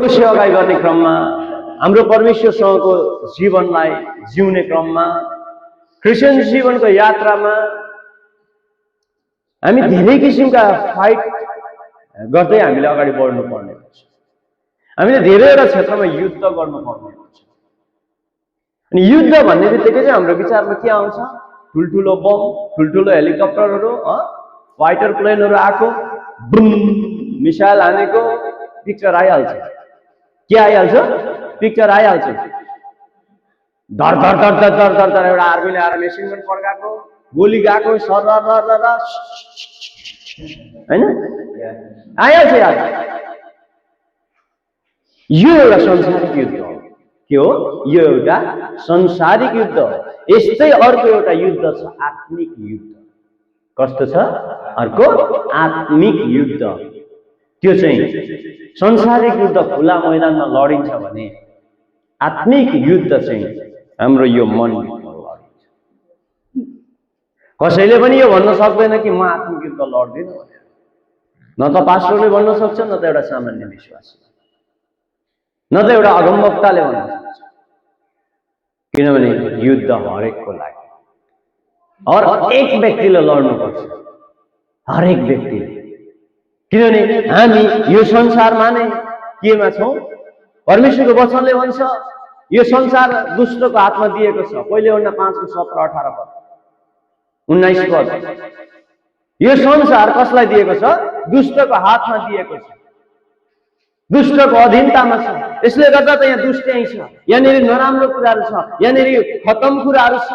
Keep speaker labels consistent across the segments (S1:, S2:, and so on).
S1: सेवाकाई गर्ने क्रममा हाम्रो परमेश्वरसँगको जीवनलाई जिउने क्रममा क्रिस्चियन जीवनको यात्रामा हामी धेरै किसिमका फाइट गर्दै हामीले अगाडि बढ्नु पर्ने हुन्छ। हामीले धेरैवटा क्षेत्रमा युद्ध गर्नुपर्ने हुन्छ। अनि युद्ध भन्ने बित्तिकै चाहिँ हाम्रो विचारमा के आउँछ? ठुल्ठुलो बम, ठुल्ठुलो हेलिकप्टरहरू, फाइटर प्लेनहरू आएको, बुम मिसाइल हानेको पिक्चर आइहाल्छ। के आइहाल्छ? पिक्चर आइहाल्छ। धर धर धर धर धर धर धर एउटा आर्मीले आएर मेसिन गन पड्काएको, गोली गएको, सरर हैन आइहाल्छ यार। यो एउटा संसारिक युद्ध हो। के हो? यो एउटा संसारिक युद्ध हो। यस्तै अर्को एउटा युद्ध छ, आत्मिक युद्ध। कस्तो छ? अर्को आत्मिक युद्ध। त्यो चाहिँ संसारिक युद्ध खुला मैदानमा लडिन्छ भने आत्मिक युद्ध चाहिँ हाम्रो यो मनभित्र लडिन्छ। कसैले पनि यो भन्न सक्दैन कि म आत्मिक युद्ध लड्दिनँ भनेर। न त पास्टरले भन्न सक्छ, न त एउटा सामान्य विश्वासी, न त एउटा अगमवक्ताले भन्न सक्छ। किनभने युद्ध हरेकको लागि, हर एक व्यक्तिले लड्नुपर्छ, हरेक व्यक्तिले। किनभने हामी यो संसारमा नै केमा छौँ? परमेश्वरको वचनले भन्छ यो संसार दुष्टको हातमा दिएको छ। पहिले 5:17-18 पद, 19 पद। यो संसार कसलाई दिएको छ? दुष्टको हातमा दिएको छ, दुष्टको अधीनतामा छ। यसले गर्दा त यहाँ दुष्टै छ, यहाँनिर नराम्रो कुराहरू छ, यहाँनिर खतम कुराहरू छ।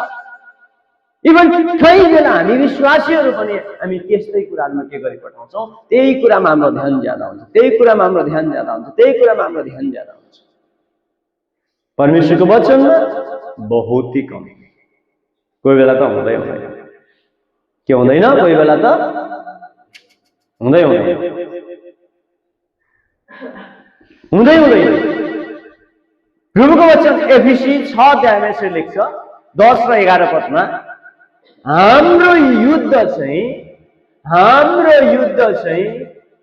S1: इभन कही बेला हामी विश्वासीहरू पनि हामी त्यस्तै कुराहरूमा के गरिपठाउँछौँ? त्यही कुरामा हाम्रो ध्यान ज्यादा हुन्छ, त्यही कुरामा हाम्रो ध्यान ज्यादा हुन्छ, त्यही कुरामा हाम्रो ध्यान ज्यादा हुन्छ। परमेश्वरको वचनमा बहुत ही कम। कोही बेला त हुँदै हुँदैन। के हुँदैन? कोही बेला त हुँदै हुँदैन, हुँदै हुँदैन। प्रभुको वचन एफिसी 6:11 यसरी लेख्छ, 10 र 11 पदमा, हाम्रो युद्ध चाहिँ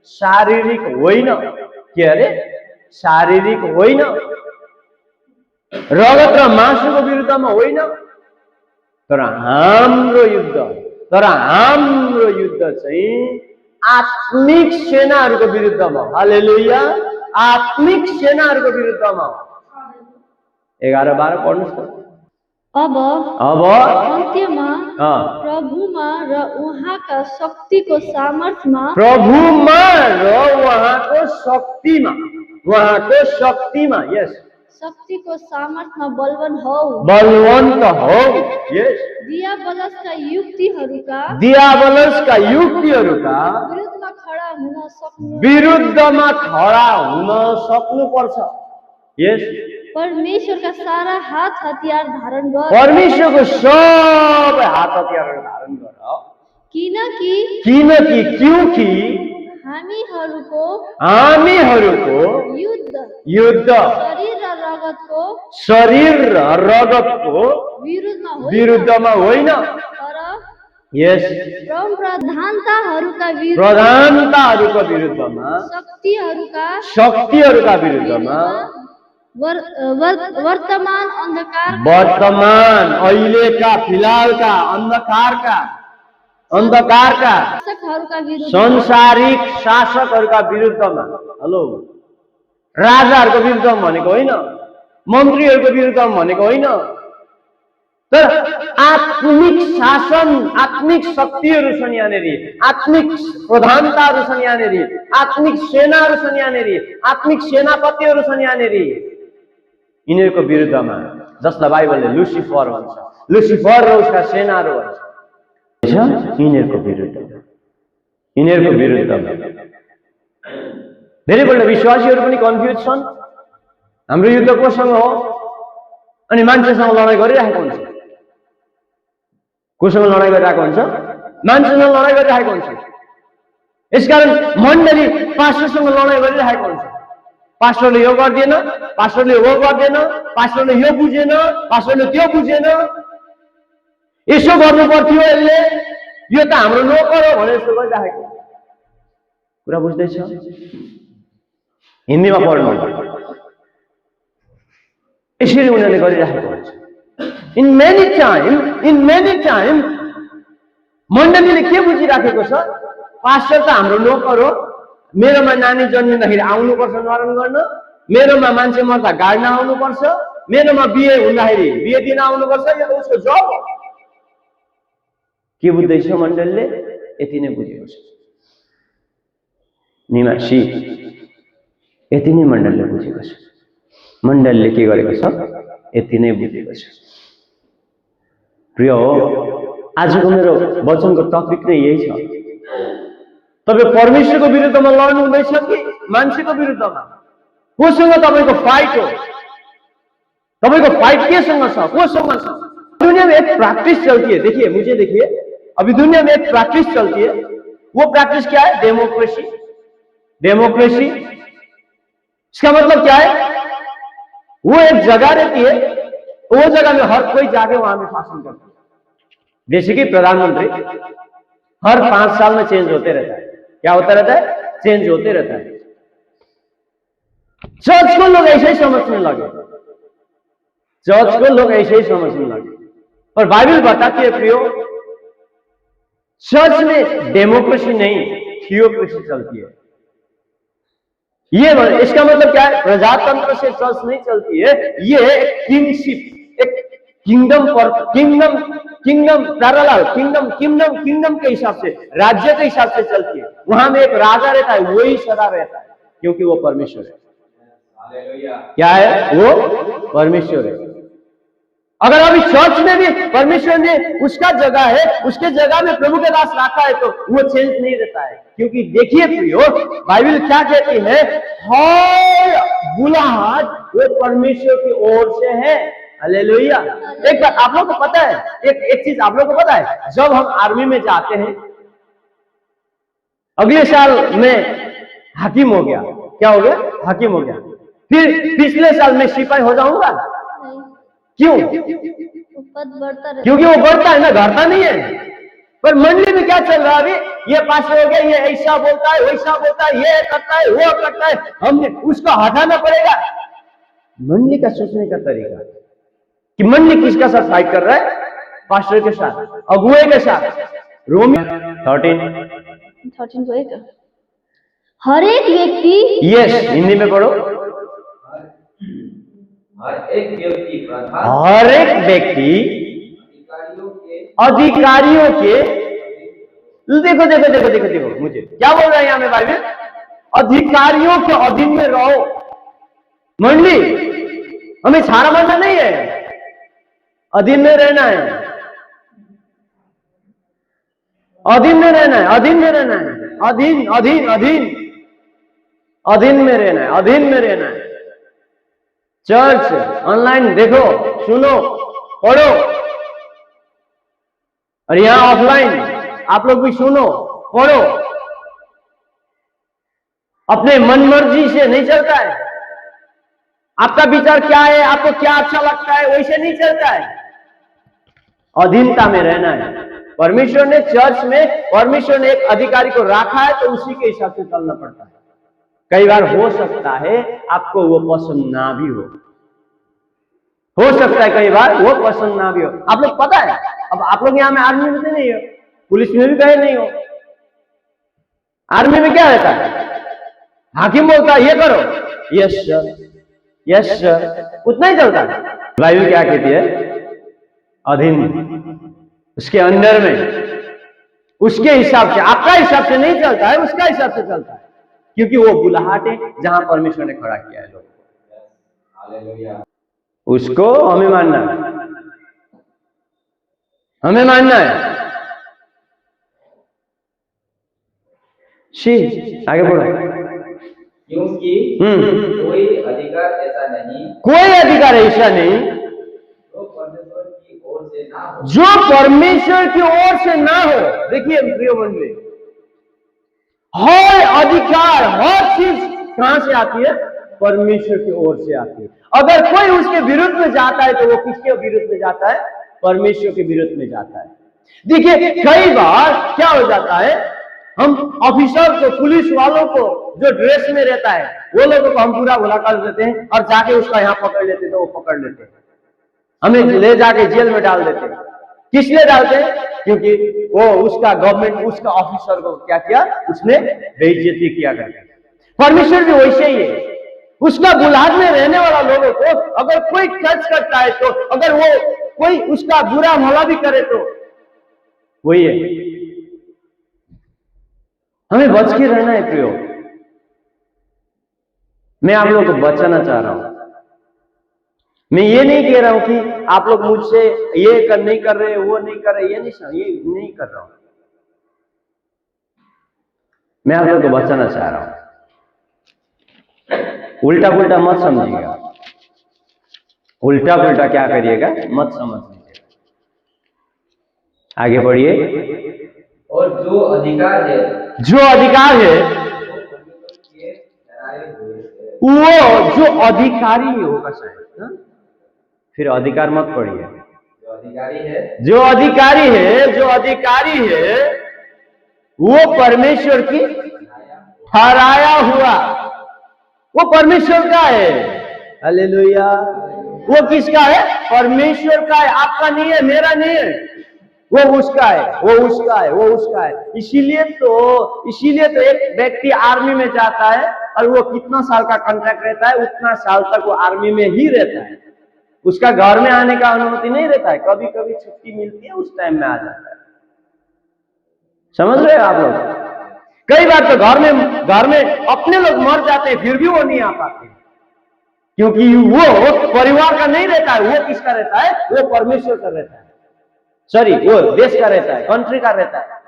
S1: शारीरिक होइन। के अरे? शारीरिक होइन, रगत र मासुको विरुद्धमा होइन, तर हाम्रो युद्ध चाहिँ आत्मिक सेनाहरूको विरुद्धमा। हालेलुया! आत्मिक सेनाहरूको विरुद्धमा। 11-12 पढ्नुहोस् त।
S2: अब अन्त्यमा प्रभुमा र उहाँका शक्तिको सामर्थ्यमा,
S1: प्रभुमा र उहाँको शक्तिमा, यस,
S2: शक्तिको सामर्थ्यमा बलवन्त हौ।
S1: यस,
S2: दियाबलसका युक्तिहरूका
S1: विरुद्धमा खडा हुन सक्नुपर्छ। यस,
S2: परमेश्वरका सारा हात हतियार धारण गर।
S1: परमेश्वरको सबै हात हतियारहरू धारण गर। क्योंकि
S2: हामीहरूको
S1: युद्ध शरीर र रगतको विरुद्धमा होइन, यस, प्रधानताहरूका विरुद्धमा, शक्तिहरूका विरुद्धमा, वर्तमान अहिलेका फिलहालका अन्धकारका संसारिक शासकहरूका विरुद्धमा। हेलो, राजाहरूको विरुद्धमा भनेको होइन, मन्त्रीहरूको विरुद्धमा भनेको होइन, तर आत्मिक शासन, आत्मिक शक्तिहरू छन् यहाँनिर, आत्मिक प्रधानताहरू छन् यहाँनिर, आत्मिक सेनाहरू छन् यहाँनिर, आत्मिक सेनापतिहरू छन् यहाँनिर। यिनीहरूको विरुद्धमा, जसलाई बाइबलले लुसिफर भन्छ, लुसिफर र उसका सेनाहरू भन्छ, यिनीहरूको विरुद्धमा। धेरैपल्ट विश्वासीहरू पनि कन्फ्युज छन्, हाम्रो युद्ध कोसँग हो? अनि मान्छेसँग लडाइँ गरिरहेको हुन्छ। कोसँग लडाइँ गरिरहेको हुन्छ? मान्छेसँग लडाइँ गरिरहेको हुन्छ। यसकारण मण्डली पास्टरसँग लडाइँ गरिरहेको हुन्छ। पास्टरले यो गर्दैन, पास्टरले वो गर्दैन, पास्टरले यो बुझेन, पास्टरले त्यो बुझेन, यसो गर्नु पर्थ्यो, यसले यो त हाम्रो नोकर हो भने जस्तो गरिरहेको कुरा। बुझ्दैछ? हिन्दीमा पढ्नु। यसरी उनीहरूले गरिरहेको हुन्छ। इन मेनी टाइम मण्डलीले के बुझिराखेको छ, पास्टर त हाम्रो नोकर हो, मेरोमा नानी जन्मिँदाखेरि आउनुपर्छ न्वारन गर्न, मेरोमा मान्छे मर्दा गाड्न आउनुपर्छ, मेरोमा बिहे हुँदाखेरि बिहे दिन आउनुपर्छ, यो त उसको जब हो। के बुझ्दैछ मण्डलीले? यति नै बुझेको छ निमासी, यति नै मण्डलीले बुझेको छ। मण्डलीले के गरेको छ? यति नै बुझेको छ। प्रिय हो, आजको मेरो वचनको टपिक नै यही छ। तपाईँ परमेश्वरको विरुद्धमा लड्नु हुँदैछ कि मान्छेको विरुद्धमा? कोसँग तपाईँको फाइट हो? तपाईँको फाइट केसँग छ? कोसँग छ? दुनिया में एक प्रैक्टिस चलती है, देखिए मुझे देखिए, अभी दुनिया में एक प्रैक्टिस चलती है। वो प्रैक्टिस क्या है? डेमोक्रेसी। डेमोक्रेसी इसका मतलब क्या है? वो एक जगह रहती है, वो जगह में हर कोई जाके वहां में शासन करता है। जैसे कि प्रधानमंत्री हर 5 साल में चेंज होते रहता है। क्या होता रहता है? चेंज होते रहता है। चर्च को लोग ऐसे ही समझने लगे, चर्च को लोग ऐसे ही समझने लगे, पर बाइबल बताती है प्रियो, चर्च में डेमोक्रेसी नहीं, थियोक्रेसी चलती है। ये इसका मतलब क्या है? प्रजातंत्र से चर्च नहीं चलती है, ये एक किंगशिप, एक किंगडम पर किंगडम पैरेलल किंगडम के हिसाब से, राज्य के हिसाब से चलती है। वहां में एक राजा रहता है, वही सदा रहता है, क्योंकि वो परमेश्वर है। क्या है? वो परमेश्वर है। अगर अभी चर्च में भी परमेश्वर ने उसका जगह है, उसके जगह में प्रभु के दास रखा है, तो वो चेंज नहीं रहता है। क्योंकि देखिए प्रियो, बाइबल क्या कहती है? हर बुलाहट वो परमेश्वर की ओर से है। हालेलुया। एक बात आप लोग को पता है, एक चीज आप लोग को पता है, जब हम आर्मी में जाते हैं, अगले साल में हाकिम हो गया, क्या हो गया? हाकिम हो गया, फिर पिछले साल में सिपाही हो जाऊंगा। क्यों?
S2: पद बढ़ता रहता है।
S1: क्योंकि वो बढ़ता है ना, घटता नहीं है। पर मंडली में क्या चल रहा है अभी? ये पास्टर हो गया, ये ऐसा बोलता है, वैसा बोलता है, ये करता है, वो करता है, हमने उसको हटाना पड़ेगा। मंडली का सोचने का तरीका कि मंडली किसका साथ फाइट कर रहा है? पास्टर के साथ, अगुए के साथ। रोमी 13
S2: को एक, हर एक व्यक्ति,
S1: यस हिंदी में पढ़ो,
S3: हर एक
S1: व्यक्ति अधिकारियों के देखो मुझे क्या बोल रहा है यहां में बाइबल? अधिकारियों के अधीन में रहो। मंडली हमें छाड़ा मारना नहीं है, अधीन में रहना है, अधीन में रहना है, अधीन में रहना है, अधीन अधीन अधीन अधीन में रहना है, अधीन में रहना है। चर्च ऑनलाइन देखो, सुनो, पढ़ो, और यहां ऑफलाइन आप लोग भी सुनो, पढ़ो। अपने मन मर्जी से नहीं चलता है। आपका विचार क्या है, आपको क्या अच्छा लगता है, वैसे नहीं चलता है। अधीनता में रहना है। परमेश्वर ने चर्च में, परमेश्वर ने एक अधिकारी को रखा है, तो उसी के हिसाब से चलना पड़ता है। कई बार हो सकता है आपको वो पसंद ना भी हो सकता है कई बार वो पसंद ना भी हो। आप लोग पता है, अब आप लोग यहां में आर्मी में तो नहीं हो, पुलिस में भी गए नहीं हो। आर्मी में क्या रहता है? हाकिम बोलता है ये करो, यस सर, यस सर, उतना ही चलता है। बाइबल क्या कहती है? अधीन, उसके अंदर में, उसके हिसाब से, आपका हिसाब से नहीं चलता है, उसका हिसाब से चलता है। क्योंकि वो बुलाहट है जहां परमेश्वर ने खड़ा किया है लोग, उसको हमें मानना है, हमें मानना है। आगे बढ़ो।
S3: क्योंकि कोई अधिकार ऐसा नहीं,
S1: कोई अधिकार ऐसा नहीं
S3: जो परमेश्वर की ओर से ना हो,
S1: जो परमेश्वर की ओर से ना हो। देखिए प्रिय मंडली, हर अधिकार, हर चीज कहां से आती है? परमेश्वर की ओर से आती है। अगर कोई उसके विरुद्ध में जाता है, तो वो किसके विरुद्ध में जाता है? परमेश्वर के विरुद्ध में जाता है। देखिए कई बार क्या हो जाता है, हम ऑफिसर को, पुलिस वालों को जो ड्रेस में रहता है वो लोगों को हम पूरा भुला कर देते हैं और जाके उसका यहाँ पकड़ लेते हैं, तो वो पकड़ लेते हैं, हमें ले जाके जेल में डाल देते हैं। किस लिए डालते हैं? क्योंकि वो उसका गवर्नमेंट उसका ऑफिसर को क्या किया, उसने बेइज्जती किया करके। परमेश्वर भी वैसे ही है, उसका बुलाहट में रहने वाला लोगों को अगर कोई टच करता है, तो अगर वो कोई उसका बुरा भला भी करे तो वही है। हमें बच के रहना है प्रियो। मैं आप लोगों को बचाना चाह रहा हूं। मैं ये नहीं कह रहा हूं कि आप लोग मुझसे ये नहीं कर रहे, वो नहीं कर रहे, ये नहीं कर रहा हूं। मैं आप लोगों को बचाना चाह रहा हूं। उल्टा पुल्टा मत समझिएगा, उल्टा पुल्टा क्या करिएगा मत समझ लीजिएगा। आगे बढ़िए।
S3: और जो अधिकार है
S1: वो जो अधिकारी होगा शायद, हाँ? फिर अधिकार मत पढ़िए। जो अधिकारी है वो परमेश्वर की ठहराया हुआ, वो परमेश्वर का है। हालेलुया। वो किसका है? परमेश्वर का है, आपका नहीं है, मेरा नहीं है, वो उसका है। इसीलिए तो एक व्यक्ति आर्मी में जाता है और वो कितना साल का कॉन्ट्रैक्ट रहता है, उतना साल तक वो आर्मी में ही रहता है। उसका घर में आने का अनुमति नहीं रहता है, कभी कभी छुट्टी मिलती है, उस टाइम में आ जाता है। समझ रहे हो आप लोग? कई बार तो घर में अपने लोग मर जाते हैं, फिर भी वो नहीं आ पाते, क्योंकि वो परिवार का नहीं रहता है। वो किसका रहता है? वो परमेश्वर का रहता है, सॉरी वो देश का रहता है, कंट्री का रहता है।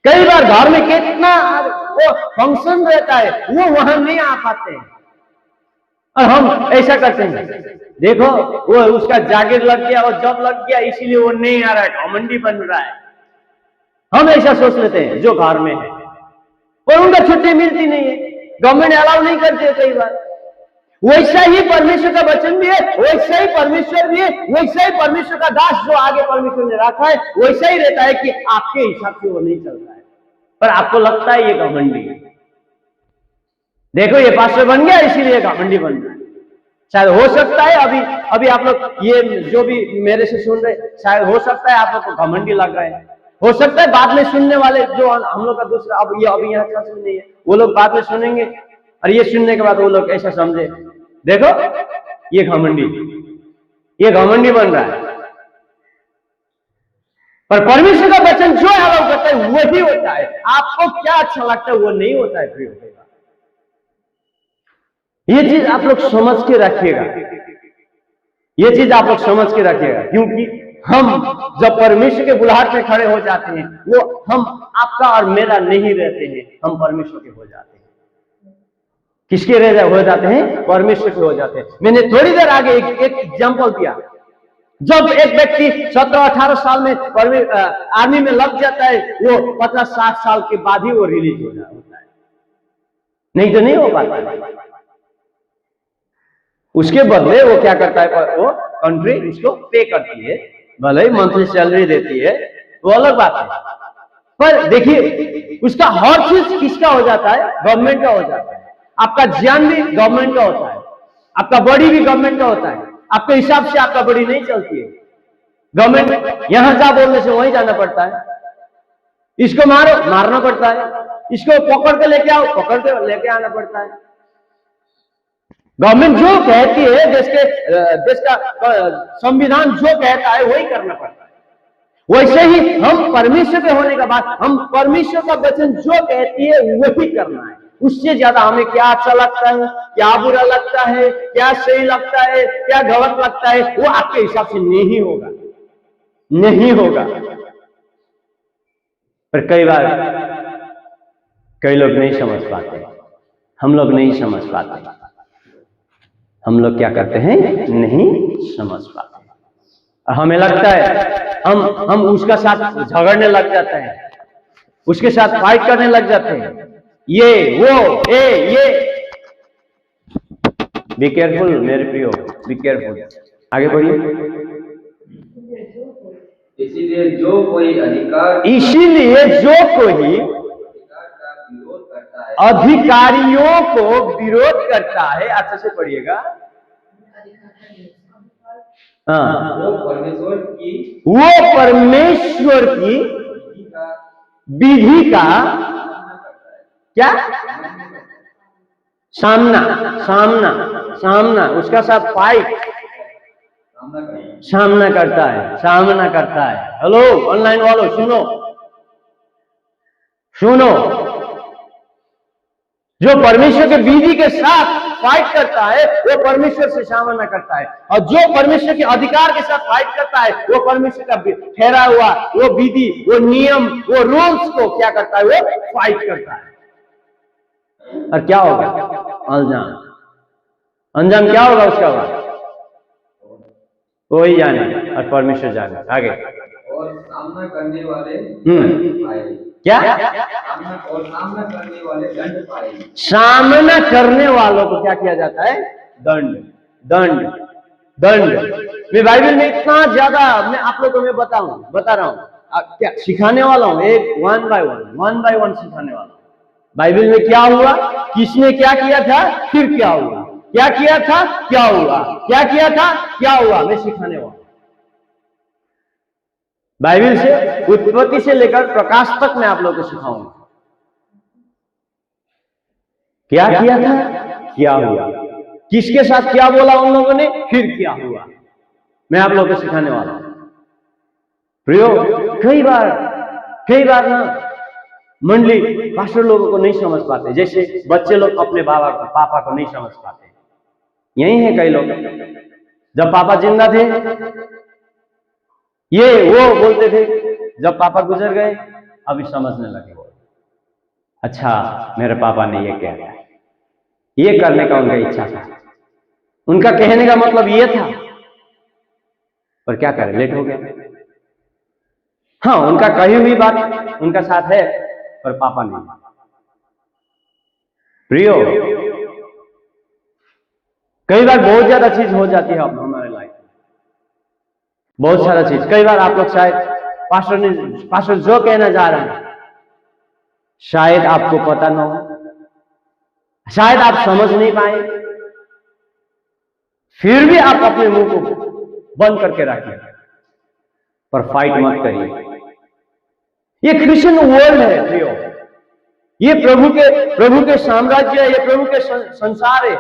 S1: कई बार घर में कितना वो फंक्शन रहता है, वो वहां नहीं आ पाते हैं और हम ऐसा करते हैं, देखो वो उसका जागीर लग गया और जॉब लग गया, इसीलिए वो नहीं आ रहा है, घमंडी बन रहा है। हम ऐसा सोच लेते हैं जो घर में है, पर उनका छुट्टी मिलती नहीं है, गवर्नमेंट अलाउ नहीं करती है कई बार। वैसा ही परमेश्वर का वचन भी है, वैसा ही परमेश्वर भी है, वैसा ही परमेश्वर का दास जो आगे परमेश्वर ने रखा है वैसा ही रहता है कि आपके हिसाब से वो नहीं चलता है, पर आपको लगता है ये घमंडी है। देखो ये पास्टर बन गया इसीलिए घमंडी बन रहा है। शायद हो सकता है अभी आप लोग ये जो भी मेरे से सुन रहे, शायद हो सकता है आप लोग को घमंडी लग रहा है। हो सकता है बाद में सुनने वाले जो हम लोग का दूसरा अभी यहाँ चर्च में नहीं है, वो लोग बाद में सुनेंगे और ये सुनने के बाद वो लोग ऐसा समझे, देखो ये घमंडी बन रहा है। पर परमेश्वर का वचन जो अलाउ करता है वही होता है। आपको क्या अच्छा लगता है वो नहीं होता है प्रिय। ये चीज आप लोग समझ के रखिएगा, क्योंकि हम जब परमेश्वर के बुलाहट में खड़े हो जाते हैं, वो हम आपका और मेरा नहीं रहते हैं, हम परमेश्वर के हो जाते हैं। किसके हो जाते हैं? परमेश्वर के हो जाते हैं। मैंने थोड़ी देर आगे एक एग्जाम्पल दिया, जब एक व्यक्ति 17-18 साल में आर्मी में लग जाता है, वो 50-60 साल के बाद ही वो रिलीज हो जाता है, नहीं तो नहीं हो पाता। उसके बदले वो क्या करता है, वो कंट्री उसको पे करती है, भले ही मंथली सैलरी देती है, वो अलग बात है। पर देखिए उसका हर चीज किसका हो जाता है? गवर्नमेंट का हो जाता है। आपका ज्ञान भी गवर्नमेंट का होता है, आपका बॉडी भी गवर्नमेंट का होता है। आपके हिसाब से आपका बॉडी नहीं चलती है, गवर्नमेंट यहां जा बोलने से वहीं जाना पड़ता है। इसको मारना पड़ता है, इसको पकड़ के लेके आओ, पकड़ के लेके आना पड़ता है। गवर्नमेंट जो कहती है, देश का संविधान जो कहता है वही करना पड़ता है। वैसे ही हम परमेश्वर के होने के बाद हम परमेश्वर का वचन जो कहती है वही करना है। उससे ज्यादा हमें क्या अच्छा लगता है, क्या बुरा लगता है, क्या सही लगता है, क्या गलत लगता है, वो आपके हिसाब से नहीं होगा। पर कई बार कई लोग नहीं समझ पाते, हम लोग नहीं समझ पाते। हम लोग क्या करते हैं? नहीं समझ पाते। और हमें लगता है हम उसका साथ झगड़ने लग जाते हैं, उसके साथ फाइट करने लग जाते हैं, ये बी केयरफुल मेरे प्रियो, बी केयरफुल। आगे बढ़िए।
S3: इसीलिए जो कोई
S1: अधिकारियों को विरोध करता है। अच्छा से पढ़िएगा। हाँ,
S3: वो परमेश्वर की
S1: विधि का क्या सामना सामना सामना उसका साथ फाइट सामना करता है। हेलो ऑनलाइन वालों, सुनो, जो परमेश्वर के विधि के साथ फाइट करता है वो परमेश्वर से सामना करता है, और जो परमेश्वर के अधिकार के साथ फाइट करता है वो परमेश्वर का ठहरा हुआ वो विधि, वो नियम, वो रूल्स को क्या करता है, वो फाइट करता है। और क्या होगा? अंजाम क्या होगा उसका? वही जाने और परमेश्वर जाने। आगे
S3: और सामना करने वाले पाएंगे।
S1: क्या?
S3: सामना करने वाले दंड पाएंगे।
S1: सामना करने वालों को क्या किया जाता है? दंड। मैं बाइबल में इतना ज्यादा मैं आप लोगों को बता रहा हूं, क्या सिखाने वाला हूं, एक वन बाय वन सिखाने वाला हूं। बाइबल में क्या हुआ, किसने क्या किया था, फिर क्या हुआ, क्या किया था, क्या हुआ, क्या किया था, क्या हुआ, मैं सिखाने वाला। बाइबल से उत्पत्ति से लेकर प्रकाश तक मैं आप लोगों को सिखाऊंगा। क्या किया था, क्या हुआ, किसके साथ क्या बोला उन लोगों ने, फिर क्या हुआ, मैं आप लोगों को सिखाने वाला हूं। प्रियो, कई बार ना मंडली पास्टर लोगों को नहीं समझ पाते, जैसे बच्चे लोग अपने पापा को नहीं समझ पाते। यही है कई लोग, जब पापा जिंदा थे ये वो बोलते थे, जब पापा गुजर गए अभी समझने लगे वो, अच्छा मेरे पापा ने ये कह दिया, ये करने का उनका इच्छा था, उनका कहने का मतलब ये था, पर क्या करें, लेट हो गया। हाँ, उनका कही हुई बात उनका साथ है, पर पापा नहीं। प्रियो, कई बार बहुत ज्यादा चीज हो जाती है हमारे लाइफ में, बहुत सारा चीज। कई बार आप लोग शायद पास्टर जो कहना जा रहे हैं शायद आपको पता ना हो, शायद आप समझ नहीं पाए, फिर भी आप अपने मुंह को बंद करके रखिए, पर फाइट मत करिए। ये क्रिश्चियन वर्ल्ड है प्रियो, ये प्रभु के साम्राज्य है, ये प्रभु के संसार है।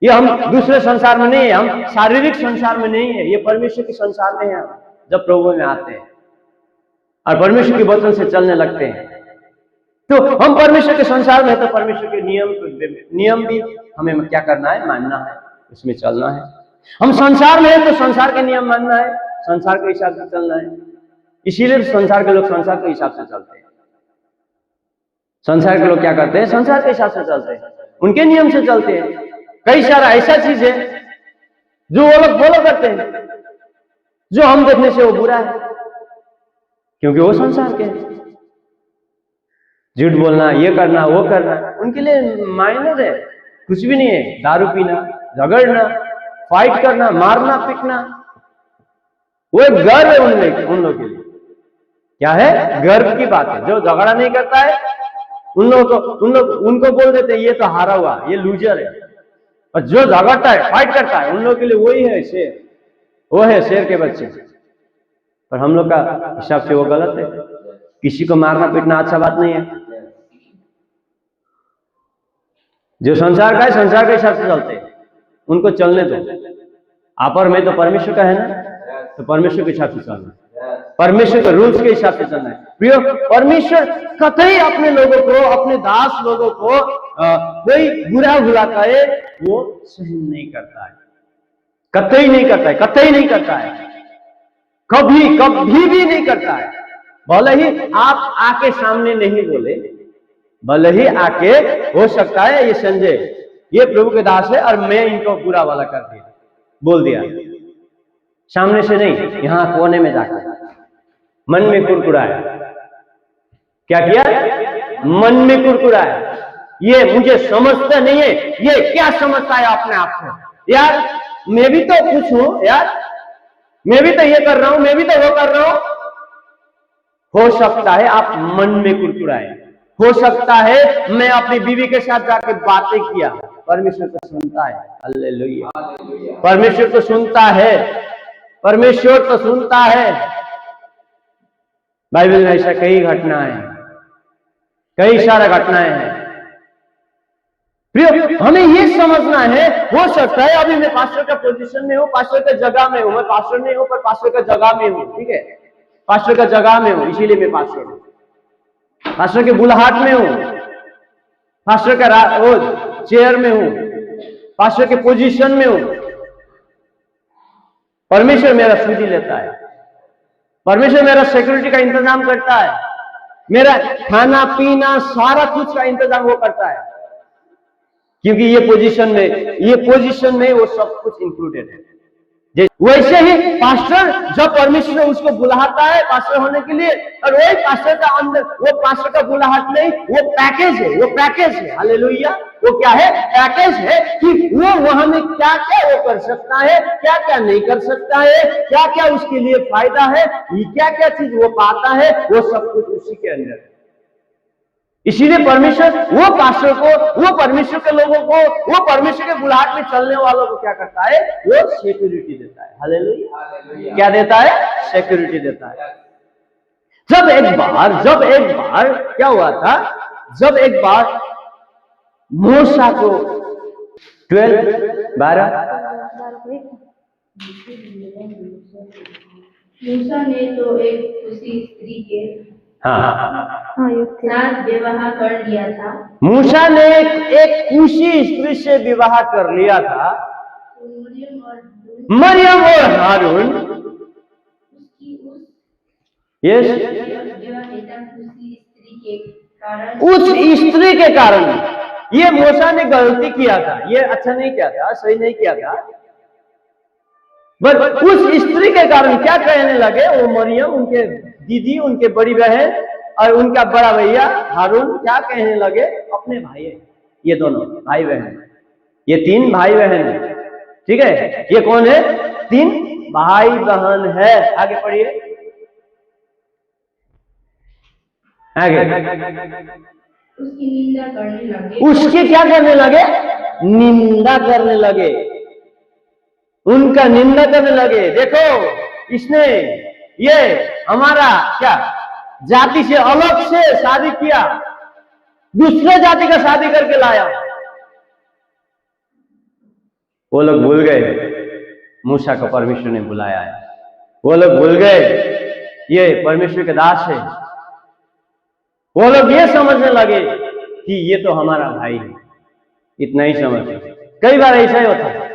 S1: ये हम दूसरे संसार में नहीं है, हम शारीरिक संसार में नहीं है, ये परमेश्वर के संसार में है। जब प्रभु में आते हैं और परमेश्वर के वचन से चलने लगते हैं, तो हम परमेश्वर के संसार में है, तो परमेश्वर के नियम भी हमें क्या करना है, मानना है, उसमें चलना है। हम संसार में है तो संसार के नियम मानना है, संसार के हिसाब से चलना है। इसीलिए संसार के लोग संसार के हिसाब से चलते हैं। संसार के लोग क्या करते हैं, संसार के हिसाब से चलते हैं, उनके नियम से चलते हैं। कई सारा ऐसा चीज है जो वो लोग फॉलो करते हैं, जो हम देखने से वो बुरा है, क्योंकि वो संसार के हैं। झूठ बोलना, ये करना, वो करना, उनके लिए माइनर है, कुछ भी नहीं है। दारू पीना, झगड़ना, फाइट करना, मारना पीटना, वो एक गर्व है उन लोग के लिए। क्या है, गर्व की बात है। जो झगड़ा नहीं करता है उनको बोल देते हैं ये तो हारा हुआ, ये लूजर है। और जो झगड़ता है, फाइट करता है, उन लोगों के लिए वही है शेर, वो है शेर के बच्चे। पर हम लोग का हिसाब से वो गलत है। किसी को मारना पीटना अच्छा बात नहीं है। जो संसार का है, संसार के हिसाब से चलते हैं, उनको चलने दो। आप और मैं तो परमेश्वर का है ना, तो परमेश्वर के हिसाब से चलना है, परमेश्वर के रूल्स के हिसाब से चलना है। प्रियो, परमेश्वर कतई अपने लोगों को, अपने दास लोगों को कोई बुरा भला कहे वो सहन नहीं करता है, कतई नहीं करता है, कतई नहीं करता है, कभी भी नहीं करता है। भले ही आप आके सामने नहीं बोले, भले ही आके, हो सकता है ये संजय, ये प्रभु के दास है और मैं इनको बुरा वाला कर दिया, बोल दिया, सामने से नहीं, यहां कोने में जाकर मन में कुरकुराया। क्या किया, मन में कुरकुराया, ये मुझे समझता नहीं है, ये क्या समझता है अपने आप को, यार मैं भी तो कुछ हूं, यार मैं भी तो ये कर रहा हूं, मैं भी तो वो कर रहा हूं। हो सकता है आप मन में कुरकुराए, हो सकता है मैं अपनी बीवी के साथ जाके बातें किया, परमेश्वर तो सुनता है। हालेलुया, परमेश्वर तो सुनता है, परमेश्वर तो सुनता है। बाइबल में ऐसा कई घटनाएं हैं, कई सारा घटनाएं हैं। प्रिय, हमें ये समझना है, हो सकता है अभी मैं पास्टर का पोजीशन में हूं, पास्टर का जगह में हूं, मैं पास्टर नहीं हूं पर पास्टर का जगह में हूं, ठीक है, पास्टर का जगह में हूं, इसीलिए मैं पास्टर हूं, पास्टर के बुलाहट में हूं, पास्टर का चेयर में हूं, पास्टर के पोजीशन में हूं। परमेश्वर मेरा सूजी लेता है, परमेश्वर मेरा सिक्योरिटी का इंतजाम करता है, मेरा खाना पीना सारा कुछ का इंतजाम वो करता है, क्योंकि ये पोजीशन में वो सब कुछ इंक्लूडेड है। वैसे ही पास्टर, जब परमेश्वर उसको बुलाता है पास्टर होने के लिए, और वही पास्टर का अंदर, वो पास्टर का बुलाहट नहीं, वो पैकेज है, वो पैकेज है। हालेलुया, वो क्या है? पैकेज है कि वो वहां में क्या क्या वो कर सकता है, क्या क्या नहीं कर सकता है, क्या क्या उसके लिए फायदा है, क्या क्या चीज वो पाता है, वो सब कुछ उसी के अंदर है। इसीलिए परमेश्वर वो पास्टर को, वो परमेश्वर के लोगों को, वो परमेश्वर के बुलाहट में चलने वालों को क्या करता है? वो सिक्योरिटी देता है। हालेलुया, क्या देता है? सिक्योरिटी देता है। जब एक बार क्या हुआ था, जब एक बार मूसा को 12
S4: मूसा ने तो एक उसी स्त्री के साथ विवाह कर लिया था।
S1: मूसा ने एक उसी स्त्री से विवाह कर लिया था। मरियम और हारून उस स्त्री के कारण ये मूसा ने गलती किया था, ये अच्छा नहीं किया था, सही नहीं किया था। बट उस स्त्री के कारण क्या कहने लगे वो मरियम, उनके दीदी, उनके बड़ी बहन और उनका बड़ा भैया हारून क्या कहने लगे? अपने भाई है, ये दोनों भाई बहन, ये 3 भाई बहन है, ठीक है। ये कौन है? 3 भाई बहन है। आगे पढ़िए, आगे।
S4: उसकी निंदा करने लगे।
S1: उसकी क्या करने लगे? निंदा करने लगे, उनका निंदा करने लगे। देखो, इसने ये हमारा क्या जाति से अलग से शादी किया, दूसरे जाति का शादी करके लाया। वो लोग भूल गए मूसा को परमेश्वर ने बुलाया है, वो लोग भूल गए ये परमेश्वर के दास है। वो लोग ये समझने लगे कि ये तो हमारा भाई है, इतना ही समझते। कई बार ऐसा ही होता है,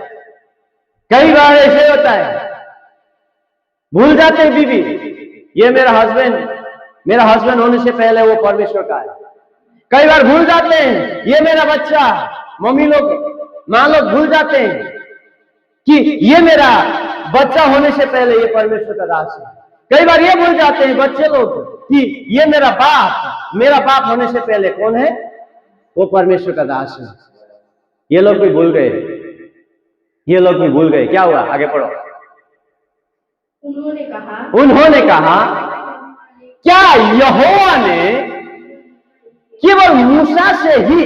S1: कई बार ऐसे होता है, भूल जाते हैं बीवी, ये मेरा हस्बैंड होने से पहले वो परमेश्वर का है। कई बार भूल जाते हैं ये मेरा बच्चा, मम्मी लोग, माँ लोग भूल जाते हैं कि ये मेरा बच्चा होने से पहले ये परमेश्वर का दास है। कई बार ये भूल जाते हैं बच्चे लोग कि ये मेरा बाप होने से पहले कौन है? वो परमेश्वर का दास है। ये लोग भी भूल गए, ये लोग भी भूल गए। क्या हुआ? आगे पढ़ो। उन्होंने कहा क्या यहोवा ने केवल मूसा से ही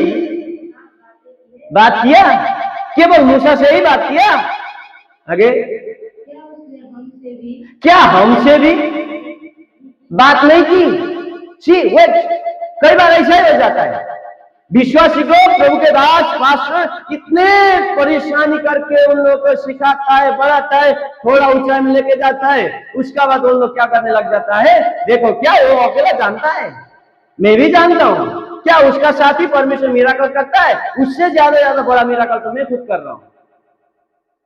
S1: बात किया? केवल मूसा से ही बात किया? आगे, क्या हमसे भी बात नहीं की? कई बार ऐसा ही हो जाता है, विश्वासी को, प्रभु के दास, पास्टर इतने परेशानी करके उन लोगों को सिखाता है, बढ़ाता है, थोड़ा ऊंचाई में लेके जाता है, उसका बाद उन लोग क्या करने लग जाता है? देखो, क्या वो अकेला जानता है? मैं भी जानता हूं। क्या उसका साथी परमेश्वर मिराकल करता है? उससे ज्यादा बड़ा मिराकल तो मैं खुद कर रहा हूं।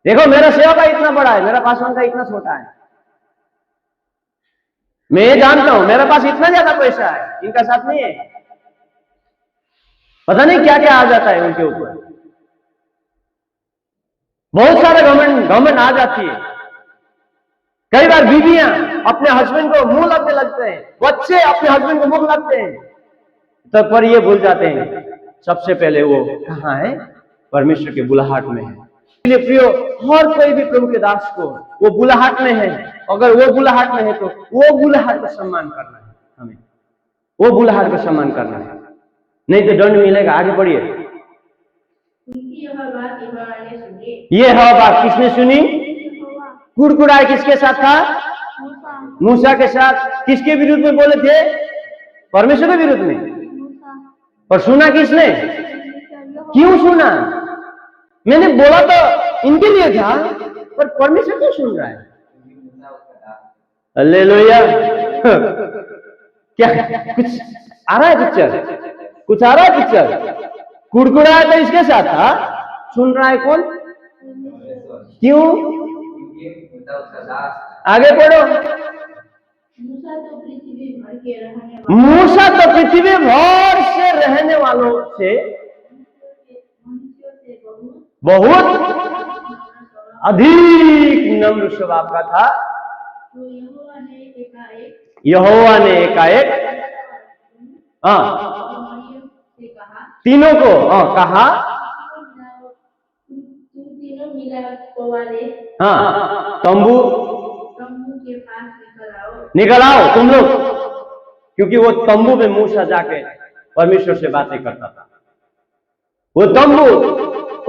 S1: देखो, मेरा सेवा का इतना बड़ा है, मेरा पासवान का इतना छोटा है। मैं ये जानता हूं मेरे पास इतना ज्यादा पैसा है, इनका साथ नहीं है। पता नहीं क्या क्या आ जाता है उनके ऊपर, बहुत सारे गवर्नमेंट आ जाती है। कई बार बीवियां अपने हस्बैंड को मुंह लगने लगते हैं, बच्चे अपने हस्बैंड को मुंह लगते हैं, तब पर ये भूल जाते हैं सबसे पहले वो कहाँ है? परमेश्वर के बुलाहट में है। इसलिए प्रियो, हर कोई भी प्रभु के दास को वो बुलाहट में है। अगर वो बुलाहट में है तो वो बुलाहट का सम्मान करना है, हमें वो बुलाहट का सम्मान करना है। नहीं तो दंड मिलेगा। आगे बढ़िए।
S4: उनकी यह बात यहोवा ने सुनी।
S1: ये है बात किसने सुनी?
S2: यहोवा,
S1: कुड़कुड़ाए किसके साथ था?
S2: मूसा,
S1: मूसा के साथ। किसके विरुद्ध में बोले थे? परमेश्वर के विरुद्ध में।
S2: मूसा,
S1: पर सुना किसने?
S2: यहोवा,
S1: क्यों सुना? मैंने बोला तो इनके लिए था, पर परमेश्वर क्यों सुन रहा है? हालेलुया। क्या कुछ आ रहा है पिक्चर? कुछ आ रहा है पिक्चर? कुड़कुड़ाया तो इसके साथ था, सुन रहा है कौन? क्यों? आगे पढ़ो।
S4: मूसा तो पृथ्वी भर के रहने वाले
S1: मूसा तो पृथ्वी भर से रहने वालों से
S4: मनुष्यों से
S1: बहुत अधिक नम्र स्वभाव का था।
S4: तो
S1: यहोवा ने एकाएक हाँ
S4: मरियम से कहा,
S1: तीनों को कहा
S4: तुम तीनों मिलाप वाले
S1: हाँ तंबू
S4: तंबू के पास
S1: निकल आओ तुम लोग, क्योंकि वो तंबू में मूसा जाके परमेश्वर से बातें करता था। वो तंबू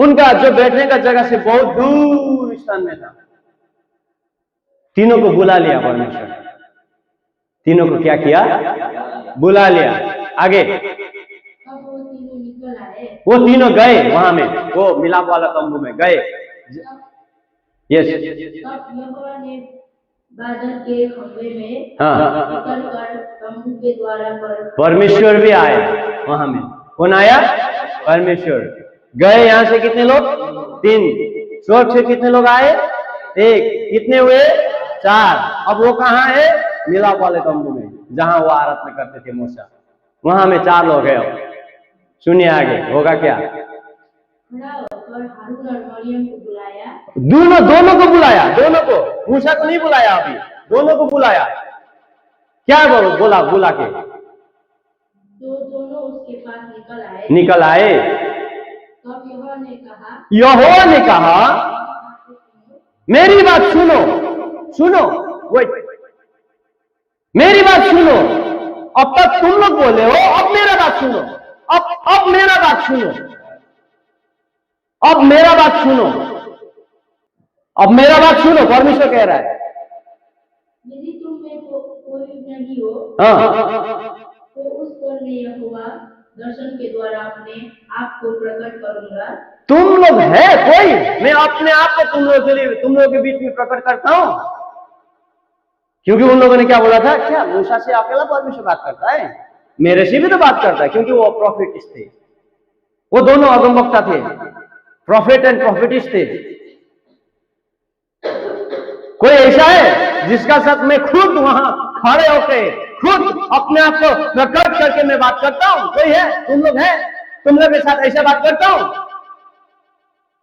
S1: उनका जो बैठने का जगह से बहुत दूर स्थान में था। तीनों को बुला लिया परमेश्वर। तीनों को क्या किया? बुला लिया। आगे
S4: अब वो तीनों निकल आए।
S1: वो तीनों गए वहां में, वो मिलाप वाला तंबू में गए। यस
S4: तब यहोवा ने बादल के खंभे में
S1: हाँ
S4: निकल कर तंबू के द्वारा पर
S1: परमेश्वर भी आया वहां में। कौन आया? परमेश्वर। गए यहां से कितने लोग? 3। स्वर्ग से कितने लोग आए? 1। कितने हुए? 4। अब वो कहाँ है? मिलाप वाले तंबू में, जहां वो आराधना करते थे मूसा। वहां में 4 लोग हैं। सुनिए आगे होगा क्या।
S4: खड़ा होकर हारून और मरियम को बुलाया।
S1: दोनों को बुलाया। दोनों को, मूसा को नहीं बुलाया अभी, दोनों को बुलाया। क्या बोला? बुला के
S4: तो दोनों उसके पास
S1: निकल आए।
S4: तब
S1: यहोवा ने कहा मेरी बात सुनो, सुनो, वेट, मेरी बात सुनो। अब तक तुम लोग बोले हो, अब मेरा बात सुनो। अब मेरा बात सुनो। अब मेरा बात सुनो। अब मेरा बात सुनो। परमेश्वर कह रहा है
S4: यदि तुम में कोई नहीं हो
S1: हाँ
S4: तो उस पर मैं यहोवा दर्शन के द्वारा अपने आप को प्रकट करूंगा।
S1: तुम लोग है कोई, मैं अपने आप को तुम लोगों के लिए, तुम लोगों के बीच में प्रकट करता हूं। क्योंकि उन लोगों ने क्या बोला था? क्या मूसा से अकेला परमेश्वर बात करता है? मेरे से भी तो बात करता है, क्योंकि वो प्रॉफिटिस थे। वो दोनों अगमवक्ता थे, प्रॉफिट एंड प्रॉफिटिस थे। कोई ऐसा है जिसका साथ मैं खुद वहां खड़े होके खुद अपने आप को प्रकट करके मैं बात करता हूं? कोई है? तुम लोग है? तुम लोग के साथ ऐसा बात करता हूं?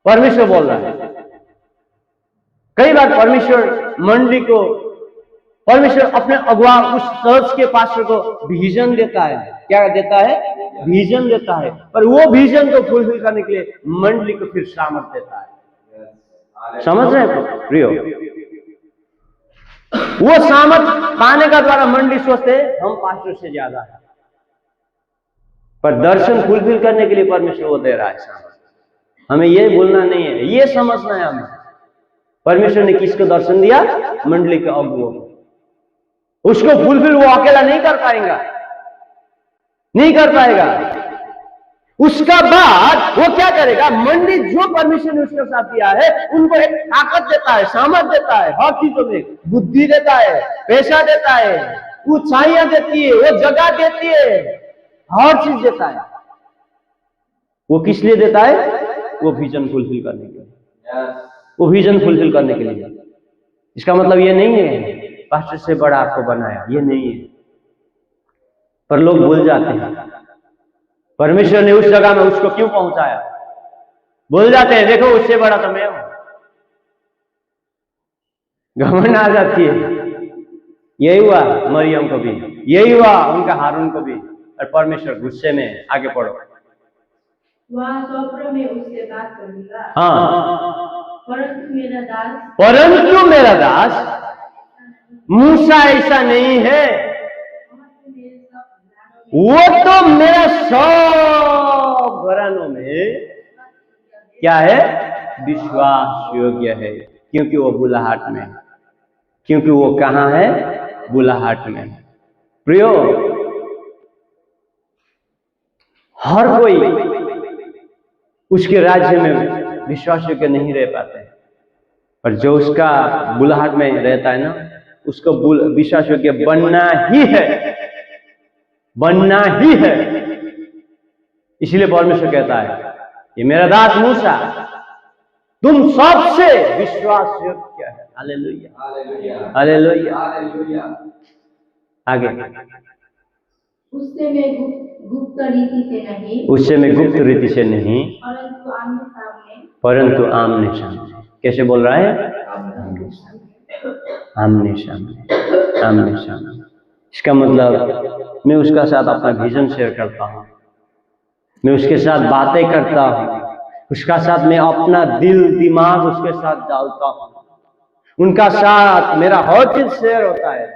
S1: परमेश्वर बोल रहा है। कई बार परमेश्वर मंडली को, परमेश्वर अपने अगुआ उस चर्च के पास्टर को विजन देता है। क्या देता है? विजन देता है। पर वो विजन को फुलफिल करने के लिए मंडली को फिर सामर्थ्य देता है। समझ रहे हैं प्रियो? वो सामर्थ्य पाने का द्वारा मंडली सोचते हम पास्टर से ज्यादा है, पर दर्शन फुलफिल करने के लिए परमेश्वर वो दे रहा है सामर्थ्य। हमें ये बोलना नहीं है, ये समझना है हमें परमेश्वर ने किसको दर्शन दिया? मंडली के अगुओं को। उसको फुलफिल वो अकेला नहीं कर पाएगा, नहीं कर पाएगा। उसका बाद वो क्या करेगा? मंडली जो परमेश्वर ने उसके साथ दिया है उनको एक ताकत देता है, सामर्थ देता है, हर चीजों में बुद्धि देता है, पैसा देता है, ऊंचाइयां देती है, वो जगह देती है, हर चीज देता है। वो किस लिए देता है? वो विजन फुलफिल करने के लिए। वो विजन फुलफिल करने के लिए। इसका मतलब ये नहीं है पास्टर से बड़ा आपको बनाया, ये नहीं है। पर लोग भूल जाते हैं परमेश्वर ने उस जगह में उसको क्यों पहुंचाया। भूल जाते हैं, देखो उससे बड़ा तो मैं हूं। घमंड आ जाती है। यही हुआ मरियम को भी, यही हुआ उनका हारून को भी। और परमेश्वर गुस्से में, आगे पढ़ो,
S4: वह स्वप्न में उससे बात करूंगा।
S1: हाँ,
S4: परंतु
S1: मेरा दास मूसा ऐसा नहीं है। वो तो मेरा सब स्मरणों में क्या है? विश्वास योग्य है, क्योंकि वो बुलाहट में है। क्योंकि वो कहाँ है? बुलाहट में। प्रियो, हर कोई उसके राज्य में विश्वास योग्य नहीं रह पाते, पर जो उसका बुलाहट में रहता है ना, उसको विश्वास योग्य बनना ही है, बनना ही है। इसलिए परमेश्वर कहता है, ये मेरा दास मूसा तुम सबसे विश्वास योग्य है। Hallelujah, hallelujah. आगे,
S4: उससे मैं गुप्त रीति से नहीं,
S1: उससे मैं गुप्त रीति से नहीं,
S4: परंतु आमने सामने,
S1: परंतु आमने सामने। कैसे बोल रहा है? आमने सामने, आमने सामने। इसका मतलब मैं उसका साथ अपना विजन शेयर करता हूँ, मैं उसके साथ बातें करता हूँ, उसका साथ मैं अपना दिल दिमाग उसके साथ डालता हूँ, उनका साथ मेरा हर चीज शेयर होता है,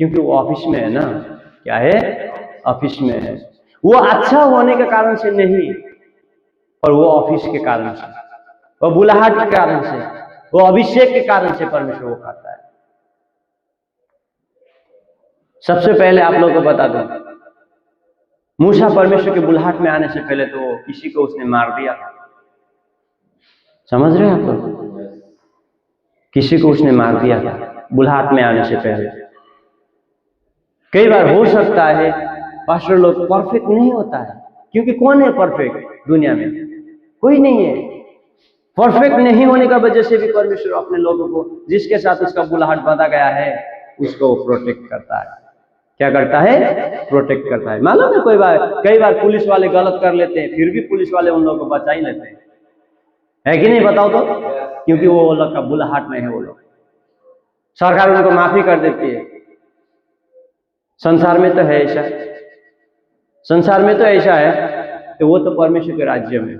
S1: क्योंकि वो ऑफिस में है ना। क्या है? ऑफिस में है। वो अच्छा होने के कारण से नहीं, पर वो ऑफिस के कारण से, वो बुलाहट के कारण से, वो अभिषेक के कारण से परमेश्वर वो करता है। सबसे पहले आप लोगों को बता दूं, मूसा परमेश्वर के बुलाहट में आने से पहले तो किसी को उसने मार दिया था। समझ रहे हैं आप लोग? किसी को उसने मार दिया था बुलाहट में आने से पहले। कई बार हो सकता है पास्टर लोग परफेक्ट नहीं होता है, क्योंकि कौन है परफेक्ट दुनिया में? कोई नहीं है। परफेक्ट नहीं होने का वजह से भी परमेश्वर अपने लोगों को, जिसके साथ उसका बुलाहट बांधा गया है, उसको प्रोटेक्ट करता है। क्या करता है? प्रोटेक्ट करता है। मालूम है, कई बार पुलिस वाले गलत कर लेते हैं, फिर भी पुलिस वाले उन लोगों को बचा ही लेते हैं, है कि नहीं? बताओ तो। क्योंकि वो लोग का बुलाहट में है। वो लोग, सरकार उनको माफी कर देती है। संसार में तो है ऐसा, संसार में तो ऐसा है कि वो तो परमेश्वर के राज्य में।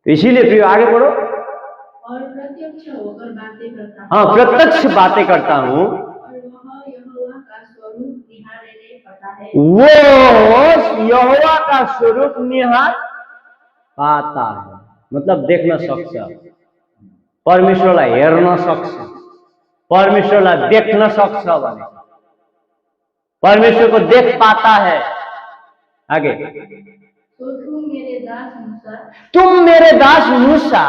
S1: तो इसीलिए फिर आगे बढ़ो।
S4: और प्रत्यक्ष होकर बातें करता हूँ।
S1: हाँ, प्रत्यक्ष बातें करता हूँ,
S4: और वह यहोवा का स्वरूप निहारने पाता है।
S1: वो यहोवा का स्वरूप निहार पाता है, मतलब देखना सक्छ, परमेश्वरलाई हेर्न सक्छ, परमेश्वरलाई देख्न सक्छ भने, परमेश्वर को देख पाता है। आगे,
S4: तो तुम मेरे दास मूसा,
S1: तुम मेरे दास मूसा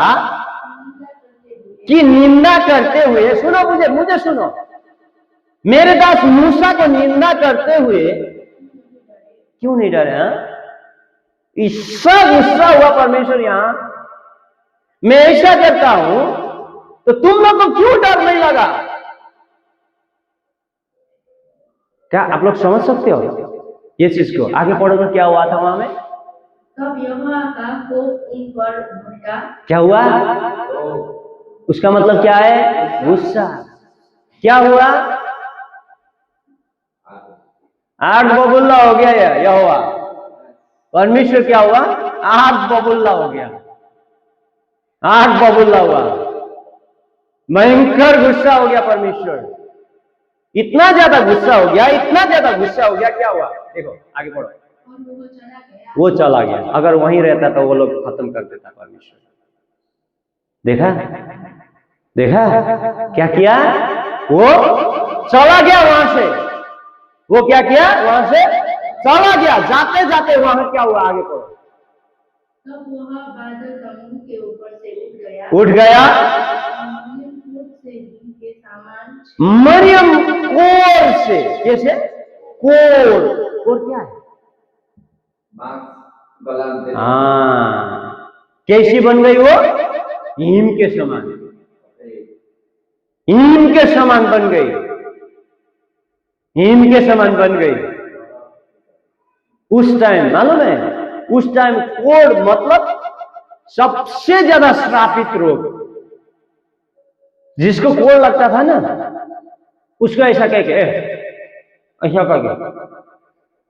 S1: की निंदा करते हुए, सुनो मुझे सुनो, मेरे दास मूसा को निंदा करते हुए क्यों नहीं डरे? इसका गुस्सा हुआ परमेश्वर यहां, मैं ऐसा करता हूं तो तुम लोग को क्यों डर नहीं लगा? क्या आप लोग समझ सकते हो ये चीज को? आगे पढ़ोगे क्या हुआ था वहां में?
S4: तब यहोवा का कोप उन पर भड़का।
S1: क्या हुआ? उसका मतलब क्या है? गुस्सा। क्या हुआ? 8 बबुल्ला हो गया यहोवा, परमेश्वर क्या हुआ? 8 बबुल्ला हो गया, 8 बबुल्ला हुआ, भयंकर गुस्सा हो गया परमेश्वर। इतना ज्यादा गुस्सा हो गया, इतना ज्यादा गुस्सा हो गया। क्या हुआ? देखो आगे पढ़ो।
S4: और वो चला गया।
S1: वो चला गया। अगर वहीं रहता तो वो लोग खत्म कर देता परमेश्वर। देखा देखा क्या किया? वो चला गया वहां से। वो क्या किया? वहां से चला गया। जाते जाते वहां क्या हुआ? आगे पढ़ो।
S4: तब वह बादल तम्बू के ऊपर से
S1: उठ गया। मरियम कोर से, कैसे? कोर क्या है? हाँ, कैसी बन गई वो? हिम के समान, हिम के समान बन गई, हिम के समान बन गई। उस टाइम मालूम है, उस टाइम कोढ़ मतलब सबसे ज्यादा श्रापित रोग। जिसको कोढ़ लगता था ना, उसको ऐसा कह के ऐसा करके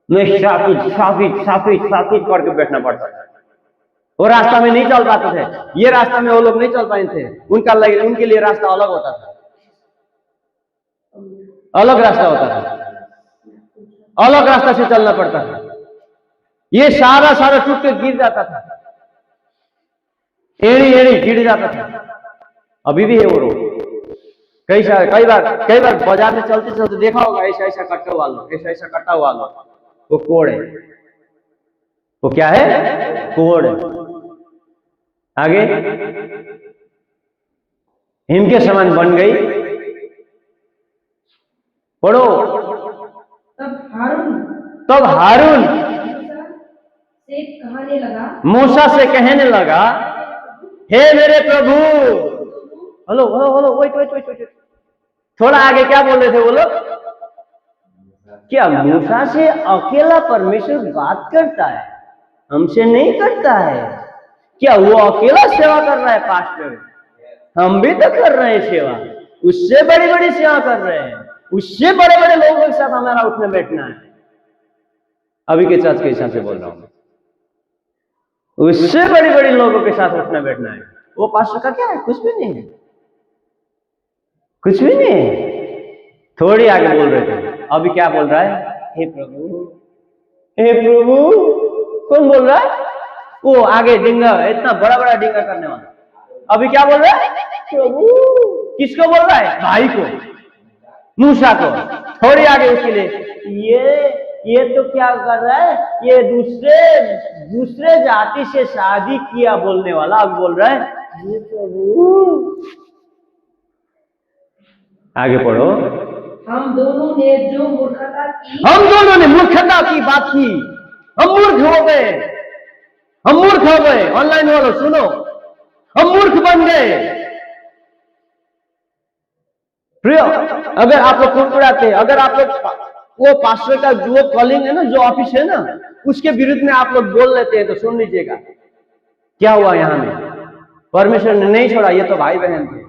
S1: नहीं, श्रापित श्रापित श्रापित श्रापित करके बैठना पड़ता था। वो रास्ता में नहीं चल पाते थे। ये रास्ता में वो लोग नहीं चल पाए थे। उनके लिए रास्ता अलग होता था, अलग रास्ता होता था, अलग रास्ता से चलना पड़ता था। ये सारा सारा टूट के गिर जाता था, एड़ी एड़ी गिर जाता था। अभी भी है वो रोड। कई बार बाजार में चलते चलते देखा होगा, ऐसा ऐसा कट्टा हुआ लो, ऐसा ऐसा कट्टा हुआ लो, वो कोड़ है। वो क्या है? कोड़ है। आगे हिम के समान बन गई। पढ़ो।
S4: तब हारून
S1: मूसा से कहने लगा, हे मेरे प्रभु। हेलो हेलो हेलो, वेट, थोड़ा आगे क्या बोल रहे थे वो लोग? क्या मूसा से अकेला परमेश्वर बात करता है, हमसे नहीं करता है? क्या वो अकेला सेवा कर रहा है? पास्टर, हम भी तो कर रहे हैं सेवा, उससे बड़ी बड़ी सेवा कर रहे हैं, उससे बड़े बड़े लोगों के साथ हमारा उठने बैठना है। अभी के चर्च के हिसाब से बोल रहा हूं, उससे बड़ी बड़ी लोगों के साथ उठना बैठना है। वो पास्टर का क्या है? कुछ भी नहीं है, कुछ भी नहीं है। थोड़ी आगे बोल रहे थे, अभी क्या बोल रहा है? हे प्रभु, हे प्रभु। कौन बोल रहा है? वो आगे डिंगा, इतना बड़ा बड़ा डिंगा करने वाला। अभी क्या बोल रहा है? प्रभु। किसको बोल रहा है? भाई को, मूसा को। थोड़ी आगे उसके लिए ये तो क्या कर रहा है? ये दूसरे जाति से शादी किया बोलने वाला अभी बोल रहा है, हे प्रभु। आगे पढ़ो।
S4: हम दोनों ने
S1: मूर्खता की बात की, हम मूर्ख हो गए, हम मूर्ख हो गए। ऑनलाइन वालों सुनो, हम मूर्ख बन गए। प्रिय, अगर आप लोग कुड़कुड़ाते, अगर आप लोग वो पास्टर का जो कॉलिंग है ना, जो ऑफिस है ना, उसके विरुद्ध में आप लोग बोल लेते हैं, तो सुन लीजिएगा क्या हुआ यहां में। परमेश्वर ने नहीं छोड़ा, ये तो भाई बहन थे।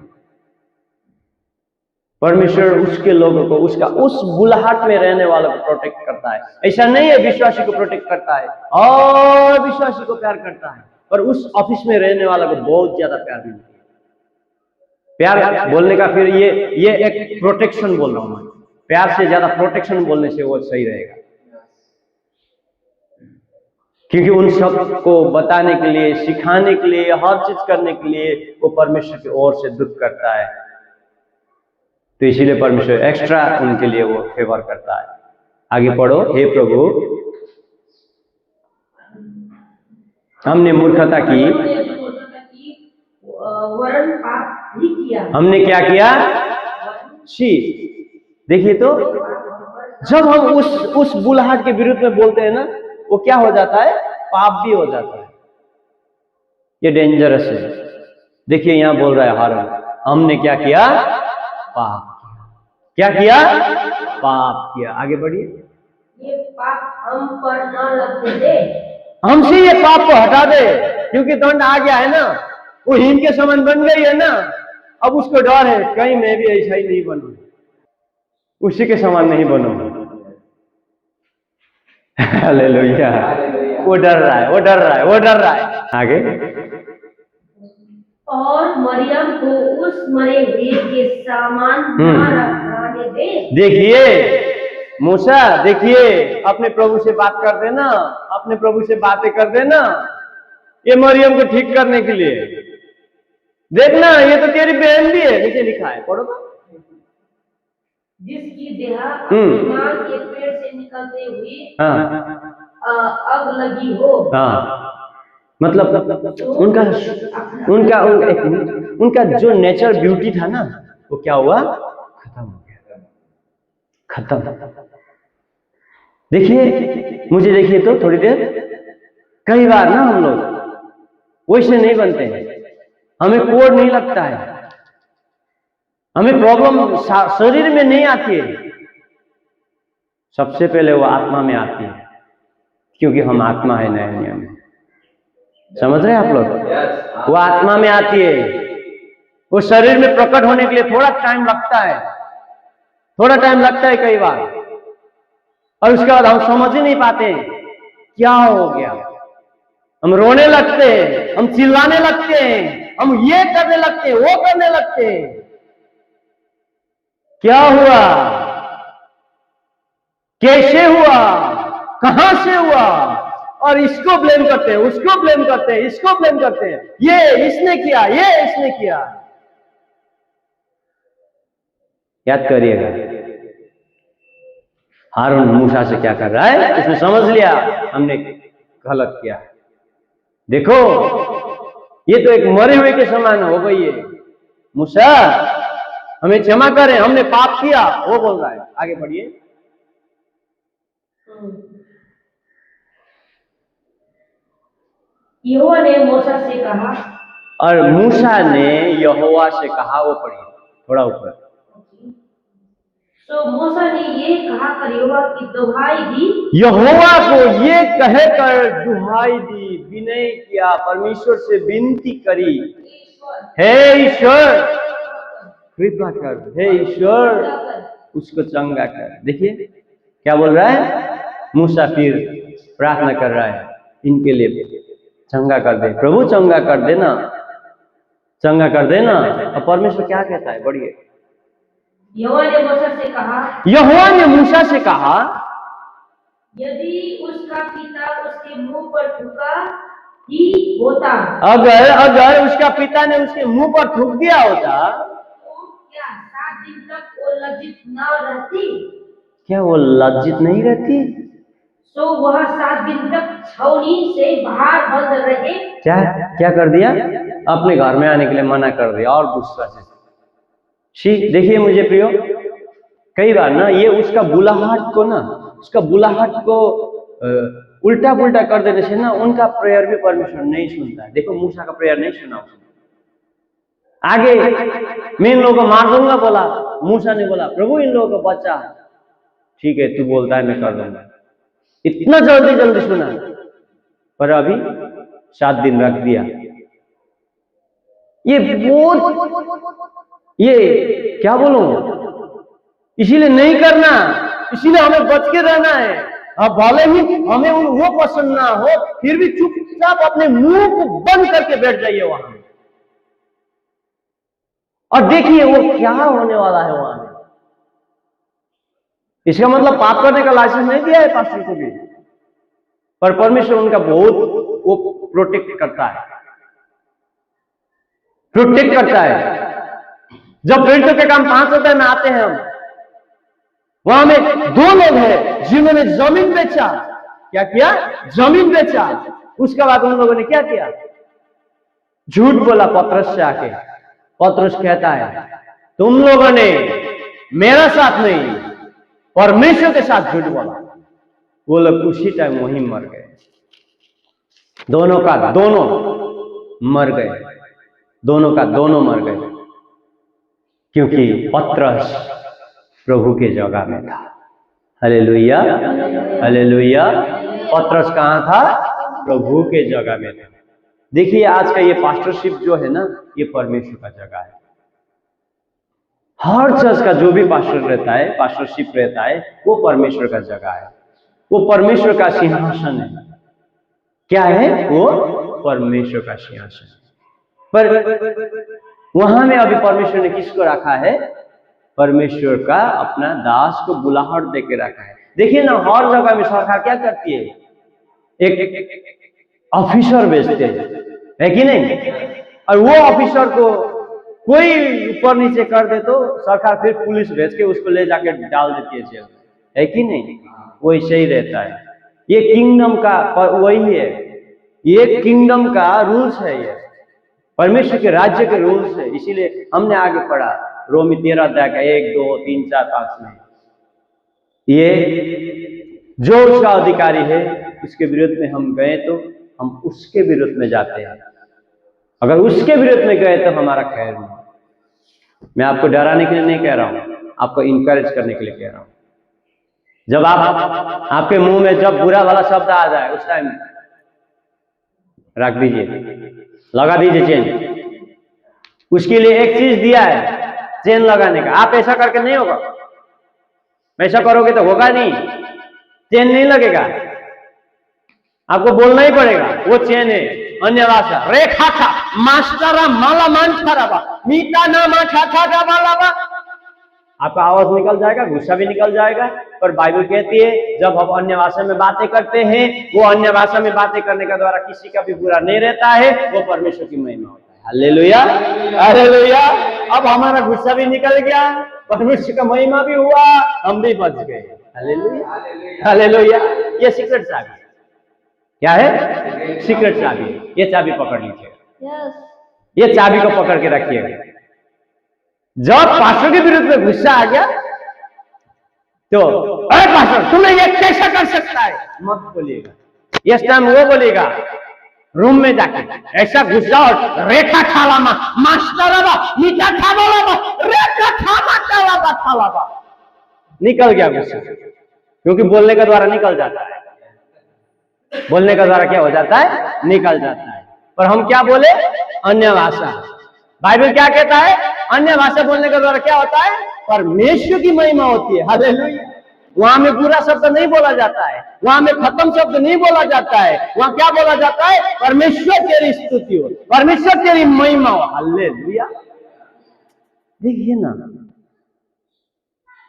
S1: परमेश्वर उसके लोगों को, उसका उस बुलाहट में रहने वालों को प्रोटेक्ट करता है। ऐसा नहीं है विश्वासी को प्रोटेक्ट करता है और विश्वासी को प्यार करता है, पर उस ऑफिस में रहने वालों को बहुत ज्यादा प्यार मिलता है। प्यार बोलने का फिर ये एक प्रोटेक्शन बोल रहा हूं मैं, प्यार से ज्यादा प्रोटेक्शन बोलने से वो सही रहेगा, क्योंकि उन सब को बताने के लिए, सिखाने के लिए, हर चीज करने के लिए वो परमेश्वर की ओर से दुख करता है। तो इसीलिए परमेश्वर एक्स्ट्रा उनके लिए वो फेवर करता है। आगे पढ़ो। हे प्रभु, हमने मूर्खता की,
S4: वरन पाप भी किया।
S1: हमने क्या किया? देखिए तो जब हम उस बुलाहट के विरुद्ध में बोलते हैं ना, वो क्या हो जाता है? पाप भी हो जाता है। ये डेंजरस है। देखिए यहां बोल रहा है हारून, हमने क्या किया? पाप किया। क्या किया? पाप किया। आगे बढ़िए।
S4: ये पाप हम पर न लगने दे,
S1: हमसे ये पाप को हटा दे, क्योंकि दंड आ गया है ना, वो हिम के समान बन गई है ना। अब उसको डर है, कहीं मैं भी ऐसा ही नहीं बनूं, उसी के समान नहीं बनूं। हालेलुया। वो डर रहा है। आगे।
S4: और मरियम को उस मरे हुए के समान न रहने दे।
S1: देखिए मूसा, देखिए अपने प्रभु से बात कर देना, अपने प्रभु से बातें कर देना, ये मरियम को ठीक करने के लिए। देखना, ये तो तेरी बहन भी है, नीचे लिखा है, पढ़ो तो।
S4: जिसकी देह मां के पेट से निकलते हुए अग लगी हो।
S1: मतलब उनका जो नेचुरल ब्यूटी था ना, वो क्या हुआ? खत्म हो गया, खत्म। देखिए, मुझे देखिए तो थोड़ी देर। कई बार ना हम लोग वैसे नहीं बनते हैं, हमें कोड नहीं लगता है, हमें प्रॉब्लम शरीर में नहीं आती है, सबसे पहले वो आत्मा में आती है, क्योंकि हम आत्मा है नए नियम में। समझ रहे हैं आप लोग? वो आत्मा में आती है, वो शरीर में प्रकट होने के लिए थोड़ा टाइम लगता है, कई बार, और उसके बाद हम समझ ही नहीं पाते क्या हो गया। हम रोने लगते हैं, हम चिल्लाने लगते हैं, हम ये करने लगते हैं, वो करने लगते हैं। क्या हुआ? कैसे हुआ? कहां से हुआ? और इसको ब्लेम करते हैं, उसको ब्लेम करते हैं, इसको ब्लेम करते हैं, ये इसने किया, ये इसने किया। याद करिएगा हारून मूसा से क्या कर रहा है, उसने समझ लिया हमने गलत किया। देखो ये तो एक मरे हुए के समान हो गई है। मूसा हमें क्षमा करें, हमने पाप किया, वो बोल रहा है। आगे बढ़िए।
S5: यहोवा ने मूसा से कहा,
S1: और मूसा ने यहोवा से कहा, वो पढ़िए थोड़ा ऊपर।
S5: तो मूसा ने ये कहा कर यहोवा की दुहाई दी,
S1: यहोवा को ये कहकर दुहाई दी, विनय किया, परमेश्वर से विनती करी, हे ईश्वर कृपा कर, हे ईश्वर उसको चंगा कर। देखिए क्या बोल रहा है मूसा, फिर प्रार्थना कर रहा है इनके लिए, चंगा कर दे प्रभु, चंगा कर देना, चंगा कर देना। और परमेश्वर क्या कहता है, बढ़िए।
S5: यहोवा ने मूसा से कहा,
S1: यहोवा ने मूसा से कहा,
S5: यदि उसका पिता उसके मुंह पर थूका ही होता,
S1: अगर उसका पिता ने उसके मुंह पर थूक दिया होता,
S5: तो क्या 7 दिन तक वो लज्जित न रहती?
S1: क्या वो लज्जित नहीं रहती?
S5: तो वह 7 दिन तक छावनी से बाहर बंद रहे।
S1: क्या क्या कर दिया, अपने घर में आने के लिए मना कर दिया, और दूसरा से देखिए मुझे प्रियो, कई बार ना ये उसका बुलाहट को ना, उसका बुलाहट को उल्टा पुल्टा कर देने से ना उनका प्रेयर भी परमेश्वर नहीं सुनता है। देखो मूसा का प्रेयर नहीं सुना उसने, आगे मैं इन लोगों को मार दूंगा बोला, मूसा ने बोला प्रभु इन लोगों को बचा। ठीक है तू बोलता है मैं कर दूंगा, इतना जल्दी जल्दी सुना, पर अभी 7 दिन रख दिया। ये बहुत, ये क्या बोलूं, इसीलिए नहीं करना, इसीलिए हमें बच के रहना है। अब भले ही हमें वो पसंद ना हो, फिर भी चुपचाप अपने मुंह को बंद करके बैठ जाइए वहां, और देखिए वो क्या होने वाला है वहां में। इसका मतलब पाप करने का लाइसेंस नहीं दिया है पास्टर को भी, पर परमेश्वर उनका बहुत वो प्रोटेक्ट करता है, प्रोटेक्ट करता है। जब प्रिंटों के काम 5 रुपए में आते हैं हम, वहां में 2 लोग हैं जिन्होंने जमीन बेचा। क्या किया, जमीन बेचा। उसके बाद उन लोगों ने क्या किया, झूठ बोला पतरस से आके। पतरस कहता है तुम लोगों ने मेरा साथ नहीं परमेश्वर के साथ झूठ बोला। वो लोग उसी टाइम वहीं मर गए, दोनों का दोनों मर गए, दोनों का दोनों मर गए, क्योंकि पतरस प्रभु के जगह में था। Hallelujah, hallelujah. पतरस कहां था, प्रभु के जगह में था। देखिए आज का ये पास्टरशिप जो है ना, ये परमेश्वर का जगह है। हर चर्च का जो भी पास्टर रहता है, पास्टरशिप रहता है, वो परमेश्वर का जगह है, वो परमेश्वर का सिंहासन है। क्या है वो, परमेश्वर का सिंहासन। पर वहां में अभी परमेश्वर ने किसको रखा है, परमेश्वर का अपना दास को बुलाहट देके रखा है। देखिए ना हर जगह में सरकार क्या करती है, एक ऑफिसर भेजते है कि नहीं, और वो ऑफिसर को कोई ऊपर नीचे कर दे तो सरकार फिर पुलिस भेज के उसको ले जाके डाल देती है जेल में, है कि नहीं। वैसे ही रहता है, ये किंगडम का वही है, ये किंगडम का रूल्स है, ये परमेश्वर के राज्य के रूल्स है। इसीलिए हमने आगे पढ़ा रोमी 13 अध्याय का 1, 2, 3, 4, 5 में, ये जो उसका अधिकारी है उसके विरुद्ध में हम गए तो हम उसके विरुद्ध में जाते हैं, अगर उसके विरुद्ध में गए तो हमारा खैर नहीं। मैं आपको डराने के लिए नहीं कह रहा हूं, आपको इंकरेज करने के लिए कह रहा हूं। जब आपके मुंह में जब बुरा वाला शब्द आ जाए उस टाइम रख दीजिए, लगा दीजिए चेन। उसके लिए एक चीज दिया है चेन लगाने का, आप ऐसा करके नहीं होगा, ऐसा करोगे तो होगा नहीं, चेन नहीं लगेगा, आपको बोलना ही पड़ेगा वो चेन है। अन्य भाषा रेखा था मास्टरा माला मान खराबा मीता ना मा छा मालाबा, आपका आवाज निकल जाएगा, गुस्सा भी निकल जाएगा। पर बाइबल कहती है जब हम अन्य भाषा में बातें करते हैं, वो अन्य भाषा में बातें करने के द्वारा किसी का भी बुरा नहीं रहता है, वो परमेश्वर की महिमा होता है। Hallelujah, hallelujah. अब हमारा गुस्सा भी निकल गया, परमेश्वर का महिमा भी हुआ, हम भी बच गए। Hallelujah, hallelujah. ये सीक्रेट चाबी है। क्या है? सीक्रेट चाबी। ये चाबी पकड़ लीजिएगा,
S2: यस,
S1: ये चाबी को पकड़ के रखिएगा। जब पास्टर के विरुद्ध में गुस्सा आ गया तो अरे पास्टर तुम्हें ये कैसा कर सकता है, मत बोलिएगा। इस टाइम वो बोलेगा रूम में जाके ऐसा गुस्सा और रेखा ठालामा मास्टरबा मीठा खाबोलाबा रेखा ठामा ठालाबा ठालाबा, निकल गया गुस्सा। क्योंकि बोलने के द्वारा निकल जाता है, बोलने के द्वारा क्या हो जाता है? निकल जाता है। पर हम क्या बोले? अन्य भाषा। बाइबल क्या कहता है? अन्य भाषा बोलने के द्वारा क्या होता है? परमेश्वर की महिमा होती है। हालेलुया। वहां में बुरा शब्द नहीं बोला जाता है, वहां में खत्म शब्द नहीं बोला जाता है। वहां क्या बोला जाता है? परमेश्वर तेरी स्तुति हो, परमेश्वर तेरी महिमा हो। हालेलुया। देखिए ना,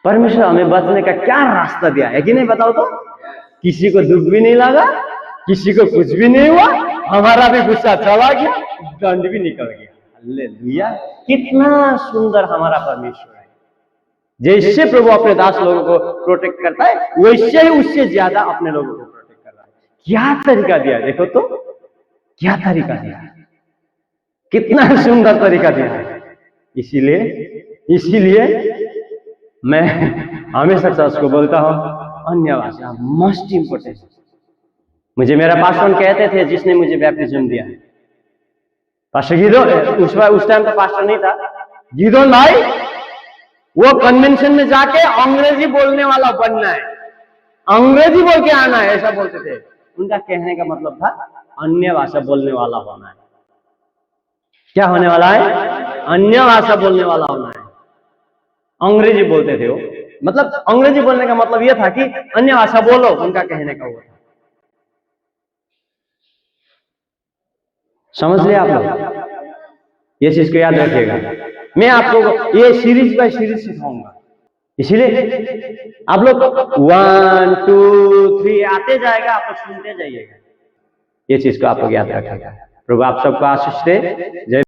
S1: परमेश्वर हमें बचने का क्या रास्ता दिया है कि नहीं? बताओ तो। किसी को दुख भी नहीं लगा, किसी को कुछ भी नहीं हुआ, हमारा भी गुस्सा चला गया, दंड भी निकल गया। हालेलुया। कितना सुंदर हमारा परमेश्वर है। जैसे प्रभु अपने दास लोगों को प्रोटेक्ट करता है, वैसे ही उससे ज्यादा अपने लोगों को प्रोटेक्ट कर रहा है। क्या तरीका दिया, देखो तो क्या तरीका दिया है, कितना सुंदर तरीका दिया है। इसीलिए मैं हमेशा चर्च को बोलता हूं, अन्य भाषा मस्ट इंपोर्टेंट। मुझे मेरा पास्टर कहते थे, जिसने मुझे बैप्टिज्म दिया है, पास्टर गिदोन, उस टाइम तो पास्टर नहीं था, गिदोन भाई, वो कन्वेंशन में जाके अंग्रेजी बोलने वाला बनना है, अंग्रेजी बोल के आना है, ऐसा बोलते थे। उनका कहने का मतलब था अन्य भाषा बोलने वाला होना है। क्या होने वाला है? अन्य भाषा बोलने वाला होना है। अंग्रेजी बोलते थे वो, मतलब अंग्रेजी बोलने का मतलब यह था कि अन्य भाषा बोलो, उनका कहने का वो था। समझ लिया आप लोग? ये चीज को याद रखिएगा। मैं आप लोगों को ये सीरीज बाय सीरीज सिखाऊंगा, इसीलिए आप लोग 1 2 3 आते जाएगा, आप लोग सुनते जाइएगा। ये चीज को आप लोग याद रखिएगा। प्रभु आप सबको आशीष दे। जय